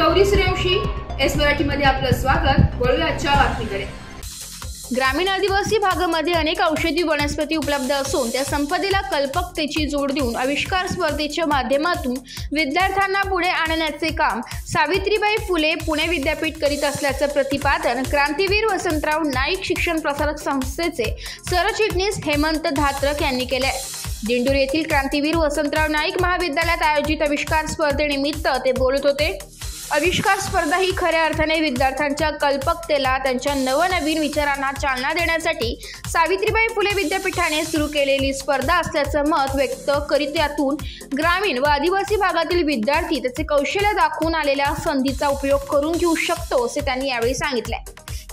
Gauri Suryavanshi, S मराठीमध्ये आपलं स्वागत। वळूया आजच्या बातमीकडे। ग्रामीण आदिवासी भागामध्ये अनेक औषधी वनस्पती उपलब्ध असून त्या संपदेला कल्पकतेची जोड देऊन आविष्कार स्पर्धेच्या माध्यमातून विद्यार्थ्यांना पुढे आणण्याचे काम सावित्रीबाई फुले पुणे विद्यापीठ करीत असल्याचं प्रतिपादन क्रांतीवीर वसंतराव नाईक शिक्षण प्रसारक संस्थेचे सरचिटणीस हेमंत धात्रक यांनी केले। दिंडोरी येथील क्रांतीवीर वसंतराव नाईक महाविद्यालयात आयोजित आविष्कार स्पर्धेनिमित्त ते बोलत होते। आविष्कार स्पर्धा ही खऱ्या अर्थाने विद्यार्थ्यांच्या कल्पकतेला, त्यांच्या नवनवीन विचारांना चालना देण्यासाठी सावित्रीबाई फुले विद्यापीठाने सुरू केलेली स्पर्धा असल्याचं मत व्यक्त करीत यातून ग्रामीण व आदिवासी भागातील विद्यार्थी त्याचे कौशल्य दाखवून आलेल्या संधीचा उपयोग करून घेऊ शकतो असे त्यांनी यावेळी सांगितले।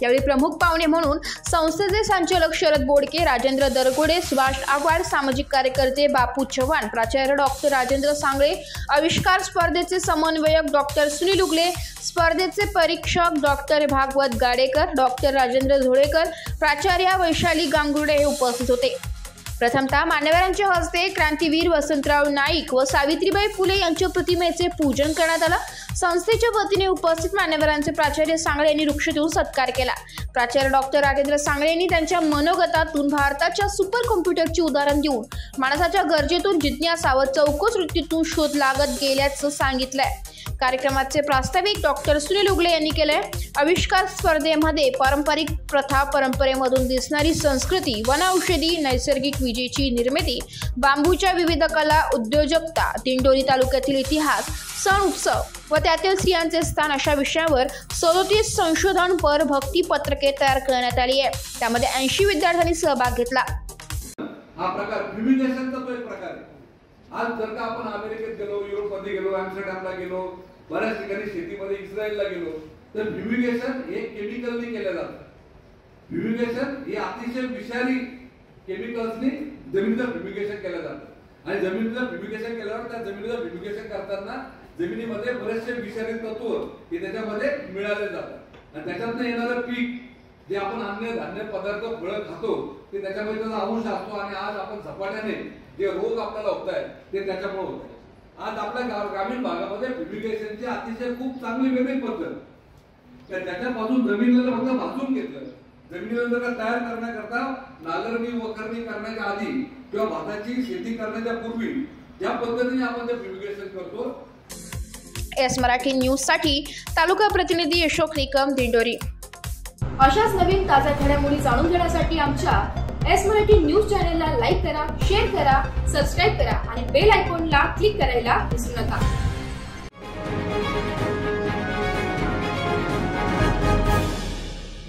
यावेळी प्रमुख पाहुणे म्हणून संस्थेचे संचालक शरद बोडके, राजेंद्र दरगोडे, सुभाष आव्हाड, सामाजिक कार्यकर्ते बापू चव्हाण, प्राचार्य डॉक्टर राजेंद्र सांगळे, आविष्कार स्पर्धेचे समन्वयक डॉक्टर सुनील उगले, स्पर्धेचे परीक्षक डॉक्टर भागवत गाडेकर, डॉक्टर राजेंद्र झोळेकर, प्राचार्य वैशाली गांगुर्डे हे उपस्थित होते। प्रथमतः मान्यवरांच्या हस्ते क्रांतीवीर वसंतराव नाईक व सावित्रीबाई फुले यांच्या प्रतिमेचे पूजन करण्यात आलं। संस्थेच्या वतीने उपस्थित मान्यवरांचे प्राचार्य सांगळे यांनी वृक्ष देऊन सत्कार केला। प्राचार्य डॉक्टर राजेंद्र सांगळे यांनी त्यांच्या मनोगतातून भारताच्या सुपर कॉम्प्युटरचे उदाहरण देऊन माणसाच्या गरजेतून जिज्ञासा व चौकस वृत्तीतून शोध लागत गेल्याचं सांगितलंय। कार्यक्रमाचे प्रास्ताविक डॉक्टर सुनील उगले यांनी केले। आविष्कार स्पर्धेमध्ये पारंपरिक प्रथा, परंपरेमधून दिसणारी संस्कृती, वनौषधी, नैसर्गिक विजेची निर्मिती, बांबूच्या विविध कला, उद्योजकता, दिंडोरी तालुक्यातील इतिहास, सण उत्सव व त्यातील स्त्रियांचे स्थान अशा विषयावर 37 संशोधनपर भक्ती पत्रके तयार करण्यात आली आहे। त्यामध्ये 80 विद्यार्थ्यांनी सहभाग घेतला। हा प्रकार फ्युमिगेशनचा तो एक प्रकार आहे। आज जर का आपण अमेरिकेत गेलो, युरोपमध्ये गेलो, आम्स्टरडॅमला गेलो, बऱ्याच ठिकाणी शेतीमध्ये इस्रायलला गेलो, तर फ्युमिगेशन हे केमिकलने केलं जातं। फ्युमिगेशन हे अतिशय विषारी केमिकल्सनी जमिनीचं फ्युमिगेशन केलं जातं आणि जमिनीचं फ्युमिगेशन केल्यावर त्या जमिनीचं फ्युमिगेशन करताना जमिनीमध्ये बरेचसे विषारी तत्व हे त्याच्यामध्ये मिळाले जातात आणि त्याच्यातनं येणारं पीक जे आपण धान्य पदार्थ फळं खातो ते त्याच्यामध्ये त्याचा अंश असतो आणि आज आपण झपाट्याने जे रोग आपल्याला होत आहेत ते त्याच्यामुळे होत आहेत। आज आपल्या ग्रामीण भागामध्ये फ्युमिगेशनची अतिशय खूप चांगली वेगळी पद्धत, तर त्याच्यापासून जमिनीला फक्त भाजून घेतलं। जमिनीला जर तयार करण्याकरता नांगरणी वखरणी करण्याच्या आधी किंवा भाताची शेती करण्याच्या पूर्वी ज्या पद्धतीने आपण ते फ्युमिगेशन करतो। एस मराठी न्यूज साठी तालुका प्रतिनिधी अशोक निकम, दिंडोरी। अशाच नवीन ताज्या घडामोडी जाणून घेण्यासाठी आमच्या एस मराठी न्यूज चॅनलला लाईक करा, शेअर करा, सबस्क्राइब करा आणि बेल आयकॉनला क्लिक करायला विसरू नका।